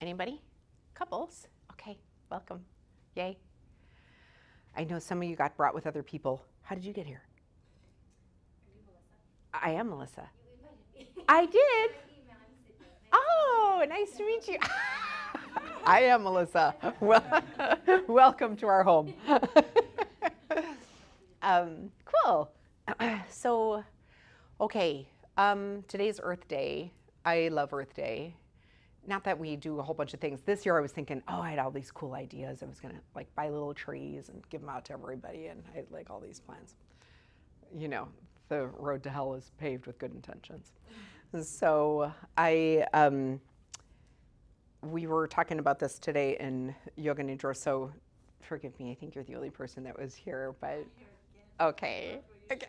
Anybody? Couples? Okay, welcome. Yay. I know some of you got brought with other people. How did you get here? Are you Melissa? I am Melissa. You invited me. I did? My email, I'm Sydney. Oh, nice to meet you. I am Melissa. Well, welcome to our home. Cool. So, okay, today's Earth Day. I love Earth Day. Not that we do a whole bunch of things. This year I was thinking, oh, I had all these cool ideas. I was gonna like buy little trees and give them out to everybody, and I had like all these plans. You know, the road to hell is paved with good intentions. So we were talking about this today in Yoga Nidra, so forgive me, I think you're the only person that was here, but okay. Okay.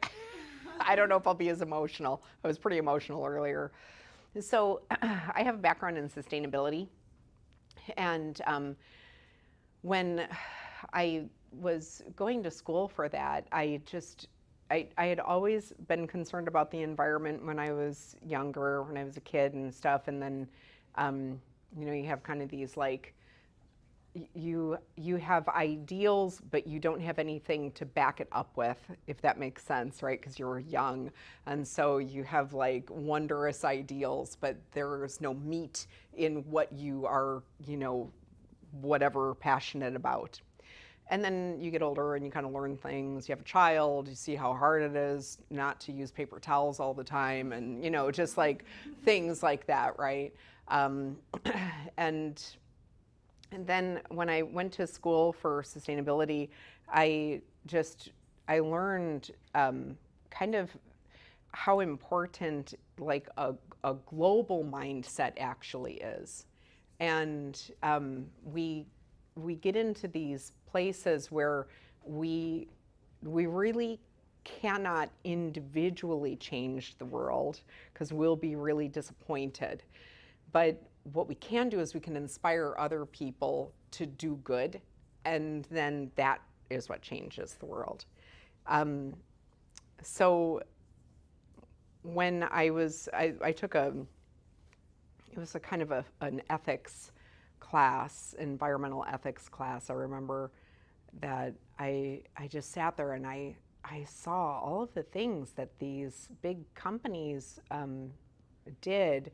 I don't know if I'll be as emotional. I was pretty emotional earlier. So I have a background in sustainability, and when I was going to school for that, I had always been concerned about the environment when I was younger, when I was a kid and stuff. And then, you have kind of these like, you have ideals, but you don't have anything to back it up with, if that makes sense, right? Because you're young, and so you have like wondrous ideals, but there's no meat in what you are, whatever passionate about. And then you get older and you kind of learn things. You have a child, you see how hard it is not to use paper towels all the time, and just like things like that, right? And then when I went to school for sustainability, I learned kind of how important like a global mindset actually is. And we get into these places where we really cannot individually change the world because we'll be really disappointed. But what we can do is we can inspire other people to do good, and then that is what changes the world. So when I took it was a kind of an ethics class, environmental ethics class. I remember that I just sat there and I saw all of the things that these big companies did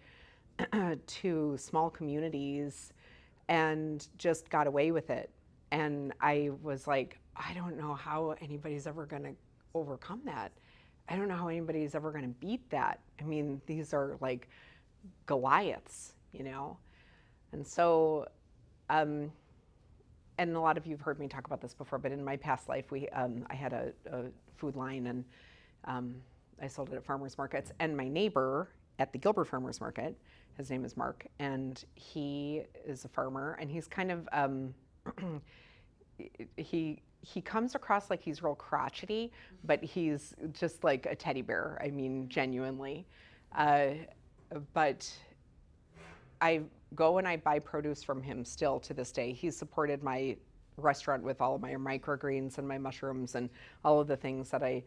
to small communities and just got away with it. And I was like, I don't know how anybody's ever going to overcome that. I don't know how anybody's ever going to beat that. I mean, these are like Goliaths, And so, and a lot of you have heard me talk about this before, but in my past life, I had a food line, and I sold it at farmers markets. And my neighbor at the Gilbert Farmers Market, his name is Mark, and he is a farmer, and he's kind of he comes across like he's real crotchety, but he's just like a teddy bear. I mean, genuinely. But I go and I buy produce from him still to this day. He's supported my restaurant with all of my microgreens and my mushrooms and all of the things that I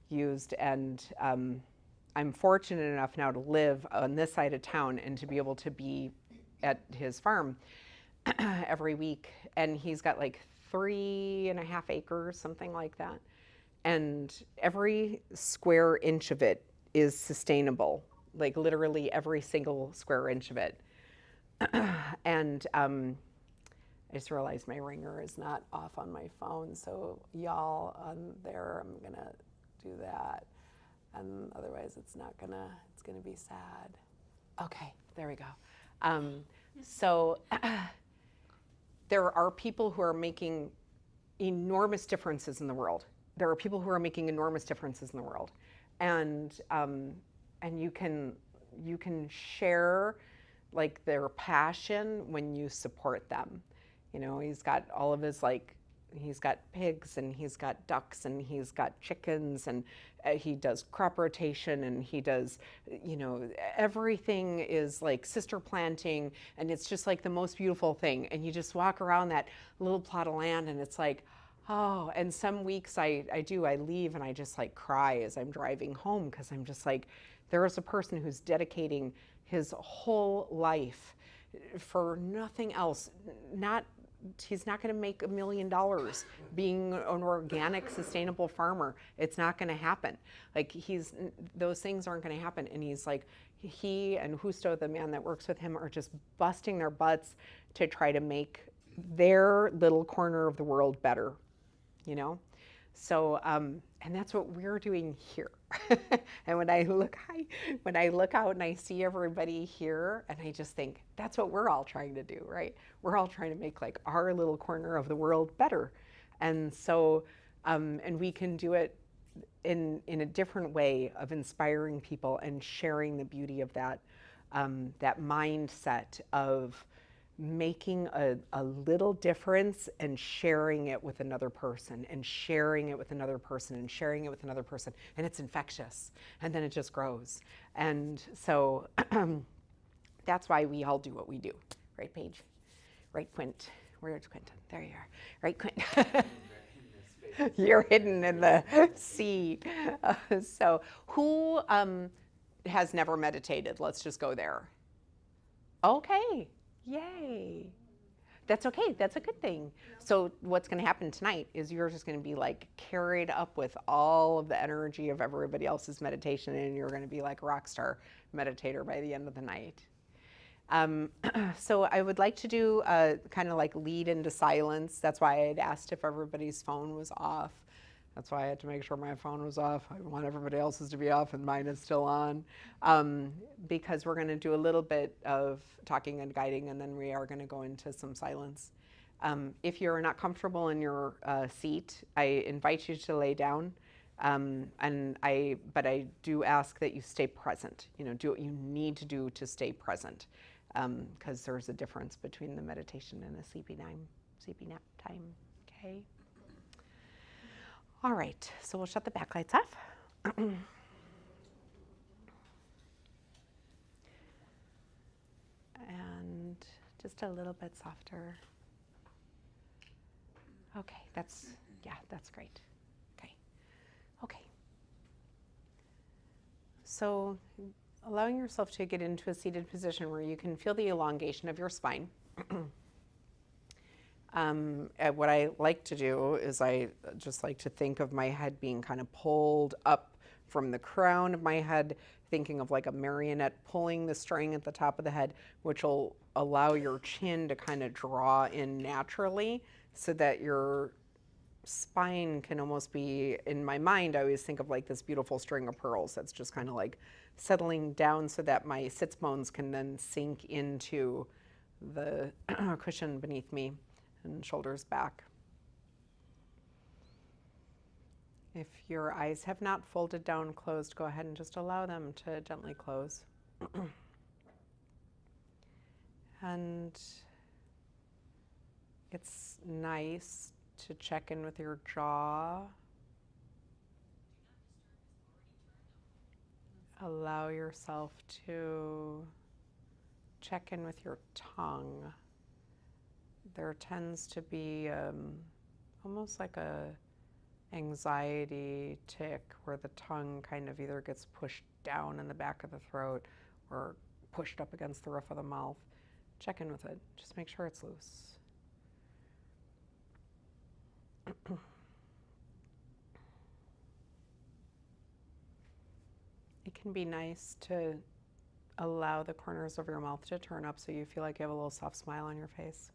used. And I'm fortunate enough now to live on this side of town and to be able to be at his farm every week. And he's got like 3.5 acres, something like that. And every square inch of it is sustainable, like literally every single square inch of it. And I just realized my ringer is not off on my phone, so y'all on there, I'm gonna do that, and otherwise it's gonna be sad. Okay, there we go. So there are people who are making enormous differences in the world. There are people who are making enormous differences in the world, and you can share like their passion when you support them. He's got all of his he's got pigs and he's got ducks and he's got chickens, and he does crop rotation, and he does, everything is like sister planting, and it's just like the most beautiful thing. And you just walk around that little plot of land and it's like, oh, and some weeks I leave and I just like cry as I'm driving home, because I'm just like, there is a person who's dedicating his whole life for nothing else. Not He's not going to make $1 million being an organic, sustainable farmer. It's not going to happen. Like those things aren't going to happen. And he's like, he and Justo, the man that works with him, are just busting their butts to try to make their little corner of the world better, you know? So, and that's what we're doing here. And when I look out and I see everybody here, and I just think that's what we're all trying to do, right? We're all trying to make like our little corner of the world better. And so, and we can do it in a different way of inspiring people and sharing the beauty of that, that mindset of making a little difference and sharing it with another person and sharing it with another person and sharing it with another person. And it's infectious. And then it just grows. And so that's why we all do what we do. Right, Paige? Right, Quint? Where's Quentin? There you are. Right, Quint? You're hidden in the sea. So who has never meditated? Let's just go there. Okay. Yay. That's okay. That's a good thing. So what's going to happen tonight is you're just going to be like carried up with all of the energy of everybody else's meditation, and you're going to be like a rock star meditator by the end of the night. So I would like to do a kind of like lead into silence. That's why I had asked if everybody's phone was off. That's why I had to make sure my phone was off. I want everybody else's to be off and mine is still on, because we're going to do a little bit of talking and guiding, and then we are going to go into some silence. If you're not comfortable in your seat, I invite you to lay down, but I do ask that you stay present. You know, do what you need to do to stay present, because there's a difference between the meditation and a sleepy nap time. Okay. All right, so we'll shut the backlights off. And just a little bit softer. Okay, that's great. Okay. So allowing yourself to get into a seated position where you can feel the elongation of your spine. What I like to do is I just like to think of my head being kind of pulled up from the crown of my head, thinking of like a marionette pulling the string at the top of the head, which will allow your chin to kind of draw in naturally so that your spine can almost be, in my mind, I always think of like this beautiful string of pearls that's just kind of like settling down so that my sits bones can then sink into the cushion beneath me and shoulders back. If your eyes have not folded down closed, go ahead and just allow them to gently close. And it's nice to check in with your jaw. Allow yourself to check in with your tongue. There tends to be almost like a anxiety tick where the tongue kind of either gets pushed down in the back of the throat or pushed up against the roof of the mouth. Check in with it. Just make sure it's loose. It can be nice to allow the corners of your mouth to turn up so you feel like you have a little soft smile on your face.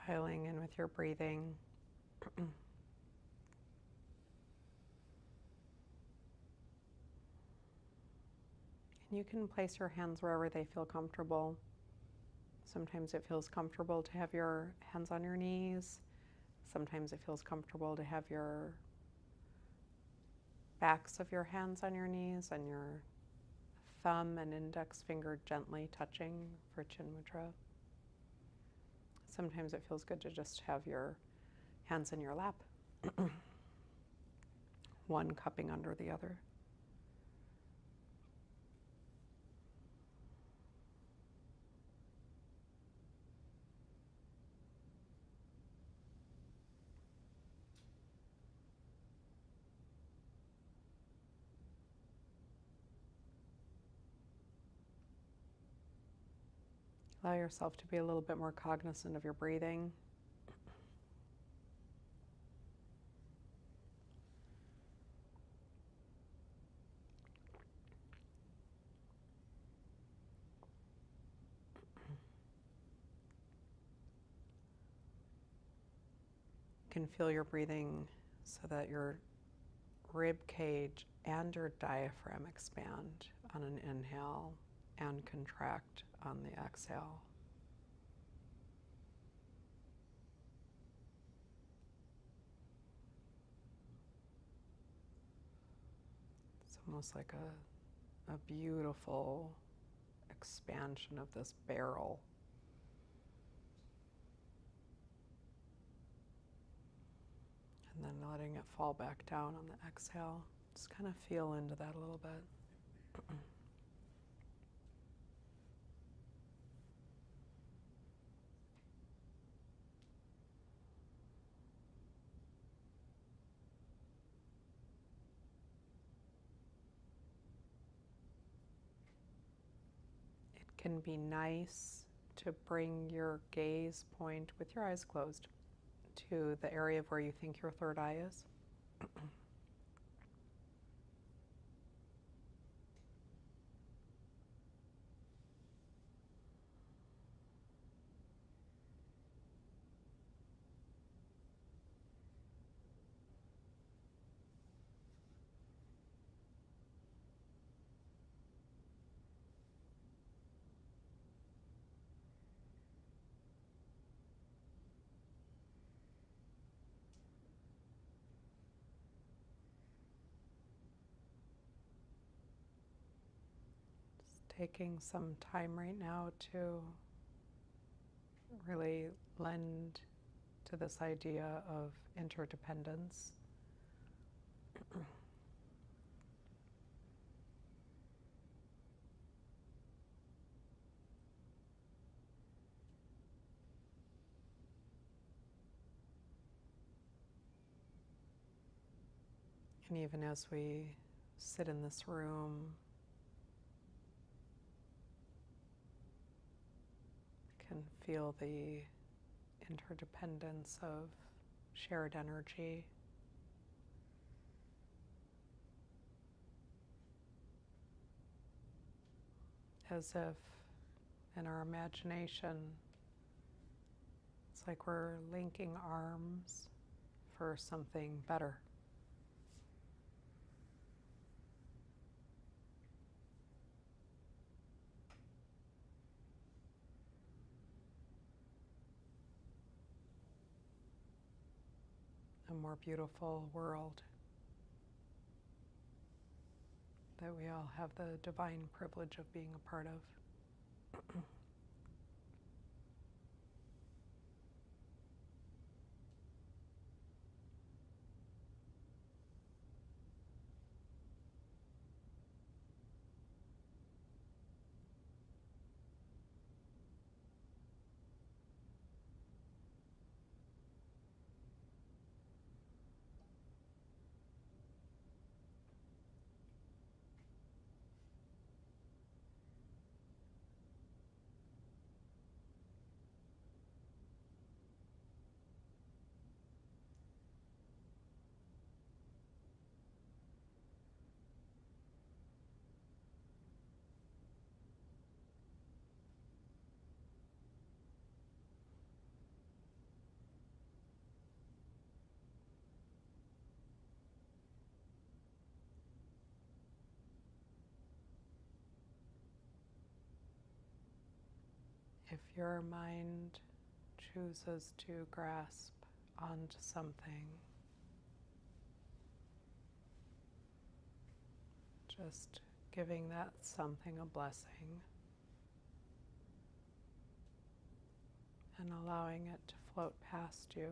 Dialing in with your breathing. And you can place your hands wherever they feel comfortable. Sometimes it feels comfortable to have your hands on your knees. Sometimes it feels comfortable to have your backs of your hands on your knees and your thumb and index finger gently touching for Chin Mudra. Sometimes it feels good to just have your hands in your lap, one cupping under the other. Allow yourself to be a little bit more cognizant of your breathing. You can feel your breathing so that your rib cage and your diaphragm expand on an inhale and contract on the exhale. It's almost like a beautiful expansion of this barrel. And then letting it fall back down on the exhale. Just kind of feel into that a little bit. It can be nice to bring your gaze point with your eyes closed to the area of where you think your third eye is. Taking some time right now to really lend to this idea of interdependence. And even as we sit in this room, can feel the interdependence of shared energy. As if in our imagination, it's like we're linking arms for something better. A more beautiful world that we all have the divine privilege of being a part of. If your mind chooses to grasp onto something, just giving that something a blessing and allowing it to float past you,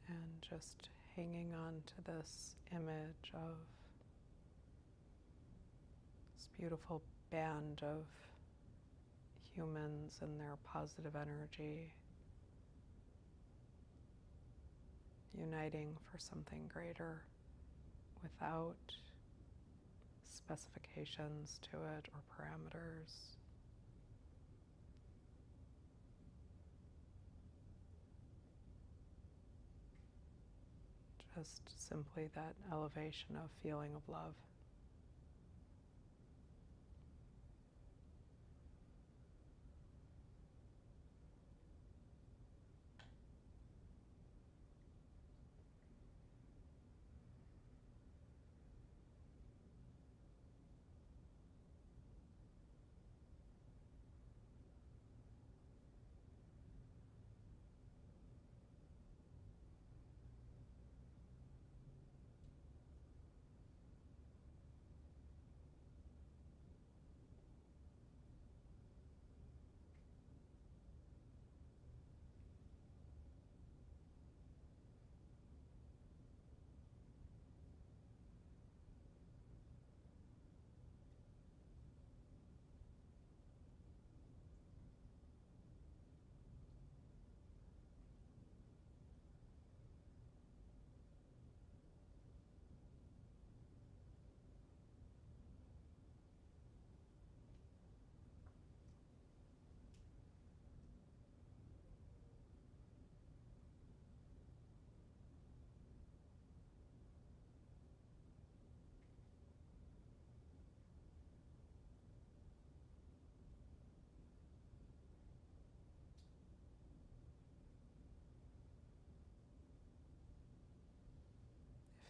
and just hanging on to this image of this beautiful band of humans and their positive energy uniting for something greater without specifications to it or parameters. Just simply that elevation of feeling of love.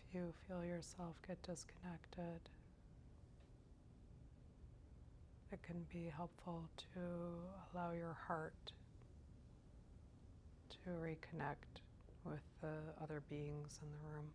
If you feel yourself get disconnected, it can be helpful to allow your heart to reconnect with the other beings in the room.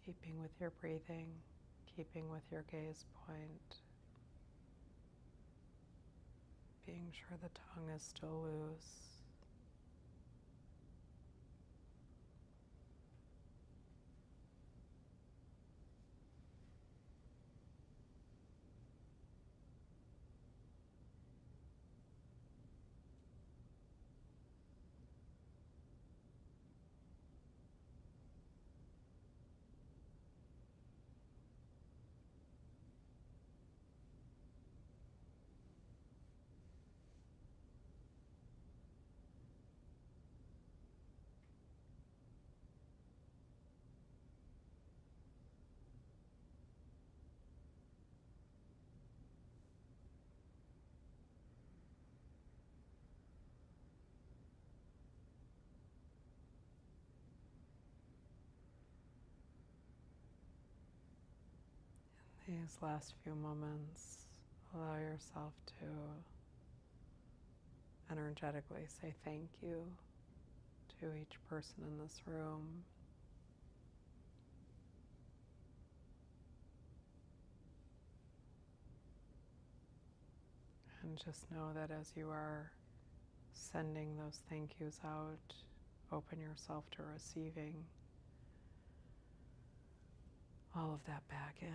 Keeping with your breathing, keeping with your gaze point, being sure the tongue is still loose. These last few moments, allow yourself to energetically say thank you to each person in this room. And just know that as you are sending those thank yous out, open yourself to receiving all of that back in.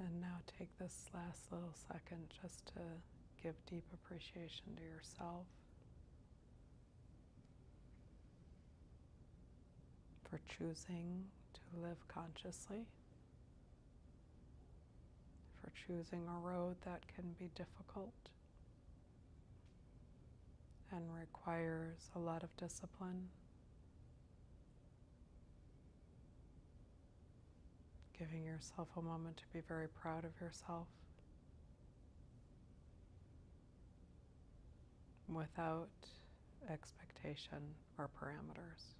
And now take this last little second just to give deep appreciation to yourself for choosing to live consciously, for choosing a road that can be difficult and requires a lot of discipline. Giving yourself a moment to be very proud of yourself without expectation or parameters.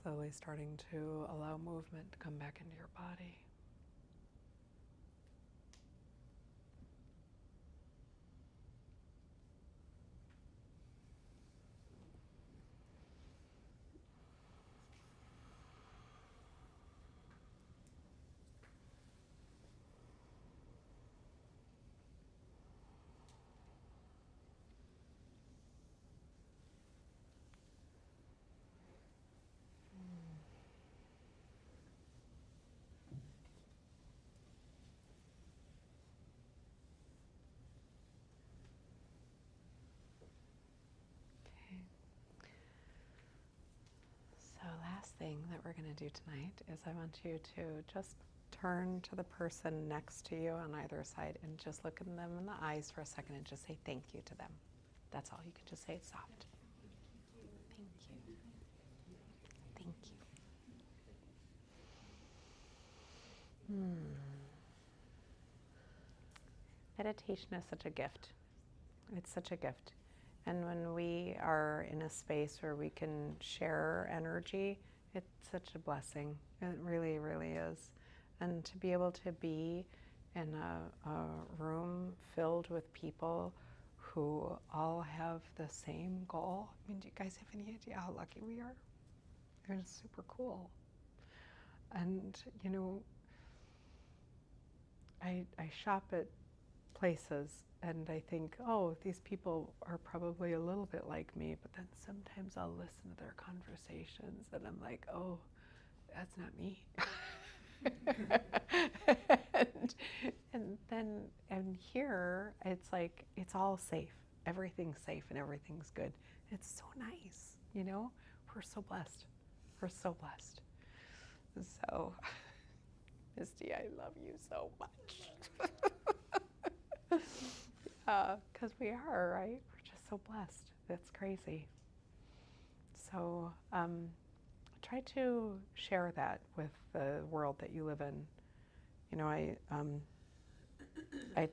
Slowly starting to allow movement to come back into your body. So last thing that we're going to do tonight is I want you to just turn to the person next to you on either side and just look at them in the eyes for a second and just say thank you to them. That's all. You can just say it soft. Thank you. Thank you. Meditation is such a gift. It's such a gift. And when we are in a space where we can share energy, it's such a blessing. It really, really is. And to be able to be in a room filled with people who all have the same goal. I mean, do you guys have any idea how lucky we are? It's super cool. And, you know, I shop at places and I think, oh, these people are probably a little bit like me, but then sometimes I'll listen to their conversations and I'm like, oh, that's not me. and here it's like, it's all safe. Everything's safe and everything's good. It's so nice, you know? We're so blessed. We're so blessed. So, Misty, I love you so much. Because we are, right? We're just so blessed. That's crazy. So try to share that with the world that you live in. You know, I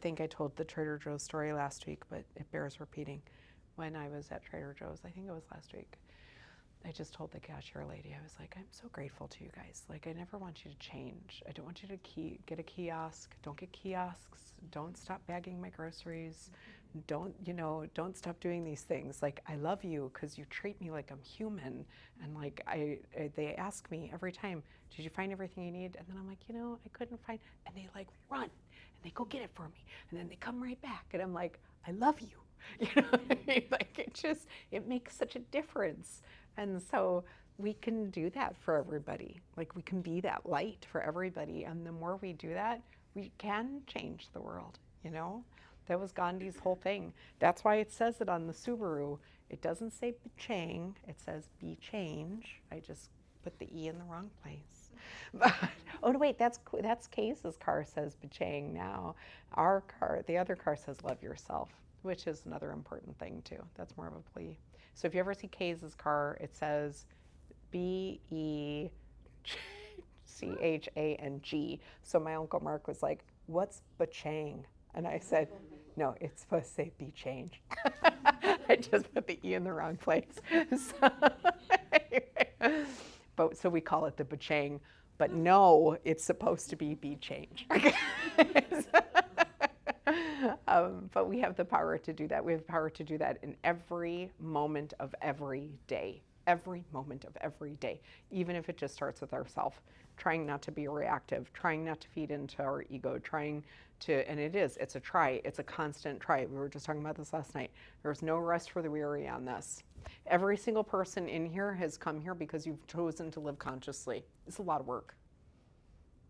think I told the Trader Joe's story last week, but it bears repeating. When I was at Trader Joe's, I think it was last week, I just told the cashier lady, I was like, I'm so grateful to you guys. Like, I never want you to change. I don't want you to get a kiosk. Don't get kiosks. Don't stop bagging my groceries. Don't, don't stop doing these things. Like, I love you because you treat me like I'm human. And like, they ask me every time, did you find everything you need? And then I'm like, I couldn't find, and they like run and they go get it for me. And then they come right back. And I'm like, I love you. What I mean? Like, it makes such a difference. And so we can do that for everybody. Like, we can be that light for everybody. And the more we do that, we can change the world, That was Gandhi's whole thing. That's why it says it on the Subaru. It doesn't say Chang, it says be change. I just put the E in the wrong place. But, oh, no, wait, that's Case's car says Chang now. Our car, the other car says love yourself, which is another important thing too. That's more of a plea. So if you ever see Case's car, it says BECHANG. So my Uncle Mark was like, what's Bachang? And I said, no, it's supposed to say be change. I just put the E in the wrong place. So we call it the Bachang, but no, it's supposed to be change. But we have the power to do that. We have the power to do that in every moment of every day. Every moment of every day, even if it just starts with ourselves, trying not to be reactive, trying not to feed into our ego, and it's a constant try. We were just talking about this last night. There's no rest for the weary on this. Every single person in here has come here because you've chosen to live consciously. It's a lot of work.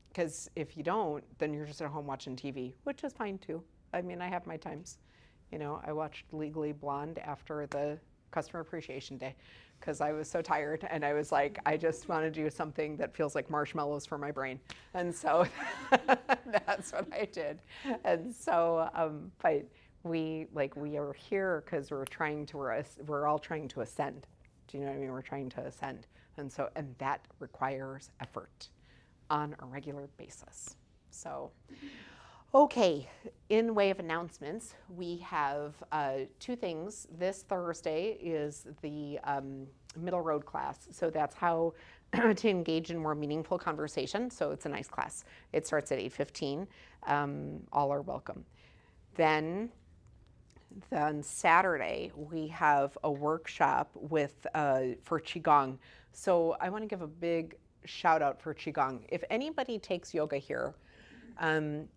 Because if you don't, then you're just at home watching TV, which is fine too. I mean, I have my times. I watched Legally Blonde after the Customer Appreciation Day because I was so tired and I was like, I just want to do something that feels like marshmallows for my brain. And so that's what I did. And so, but we are here because we're all trying to ascend. Do you know what I mean? We're trying to ascend. And that requires effort on a regular basis. So, okay, in way of announcements, we have two things. This Thursday is the middle road class. So that's how to engage in more meaningful conversation. So it's a nice class. It starts at 8:15. All are welcome. Then Saturday, we have a workshop for Qigong. So I want to give a big shout out for Qigong. If anybody takes yoga here,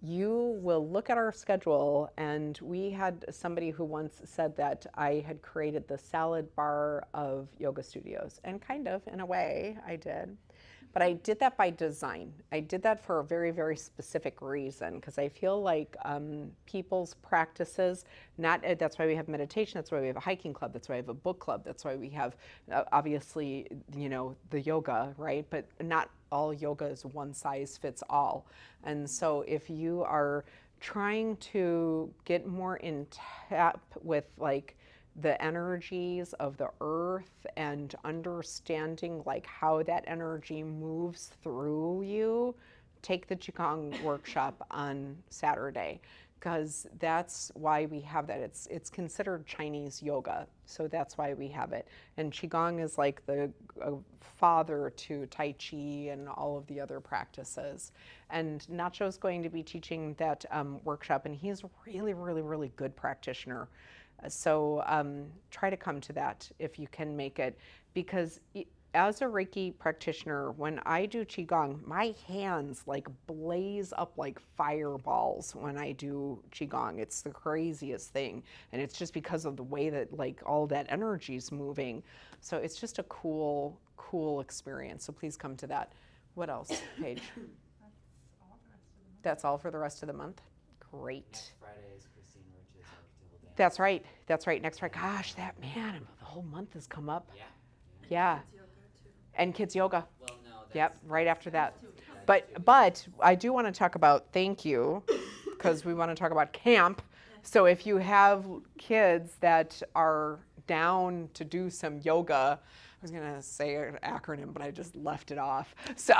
you will look at our schedule, and we had somebody who once said that I had created the salad bar of yoga studios, and kind of, in a way, I did. But I did that by design. I did that for a very, very specific reason, because I feel like people's practices, that's why we have meditation, that's why we have a hiking club, that's why we have a book club, that's why we have, obviously, the yoga, right? But not all yoga is one size fits all. And so if you are trying to get more in tap with the energies of the earth and understanding how that energy moves through you, take the Qigong workshop on Saturday, because that's why we have that. It's considered Chinese yoga, so that's why we have it. And Qigong is like the father to Tai Chi and all of the other practices. And Nacho's going to be teaching that workshop, and he's a really, really, really good practitioner. So try to come to that if you can make it, because as a Reiki practitioner, when I do Qigong, my hands blaze up like fireballs when I do Qigong. It's the craziest thing. And it's just because of the way that all that energy is moving. So it's just a cool experience. So please come to that. What else, Paige? That's all for the rest of the month? Great. Next Friday is Christine Rich's archetypal dance. That's right. Next Friday. Gosh, the whole month has come up. Yeah. And kids yoga. Well, no. Yep, right after that. But I do want to talk about, thank you, because we want to talk about camp. So if you have kids that are down to do some yoga, I was going to say an acronym, but I just left it off. So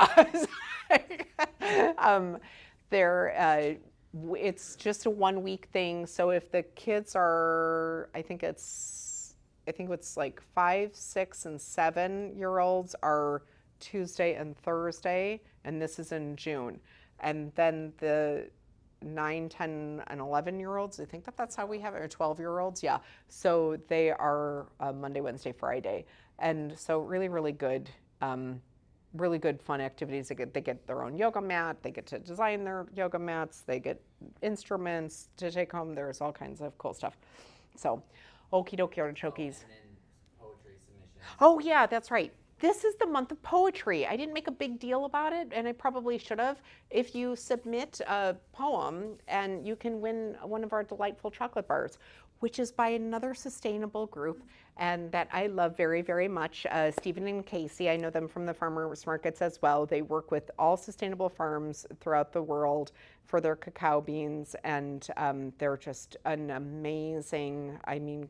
it's just a 1 week thing. So if the kids are, I think it's I think it's like 5, 6, and 7-year-olds are Tuesday and Thursday, and this is in June. And then the 9, 10, and 11-year-olds, I think that's how we have it, or 12-year-olds, yeah. So they are Monday, Wednesday, Friday. And so really, really good fun activities. They get their own yoga mat, they get to design their yoga mats, they get instruments to take home. There's all kinds of cool stuff. So, okie dokie artichokes. And then poetry submissions. Oh, yeah, that's right. This is the month of poetry. I didn't make a big deal about it, and I probably should have. If you submit a poem, and you can win one of our delightful chocolate bars, which is by another sustainable group, and that I love very, very much. Stephen and Casey, I know them from the farmers markets as well. They work with all sustainable farms throughout the world for their cacao beans, and they're just an amazing,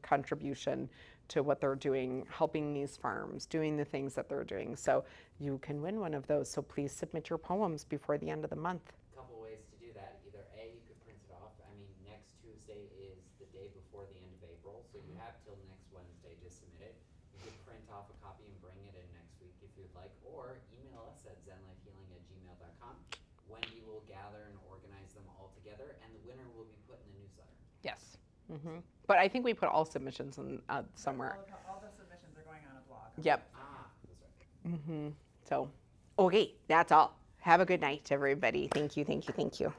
contribution to what they're doing, helping these farms, doing the things that they're doing. So you can win one of those. So please submit your poems before the end of the month. Couple ways to do that. Either A, you could print it off. Next Tuesday is the day before the end of April, so you have till next Wednesday to submit it. You could print off a copy and bring it in next week if you'd like, or email us at zenlifehealing@gmail.com. Wendy will gather and organize them all together, and the winner will be put in the newsletter. Yes. But I think we put all submissions in somewhere. All the submissions are going on a blog. Yep. That's right. So, okay, that's all. Have a good night, everybody. Thank you, thank you, thank you.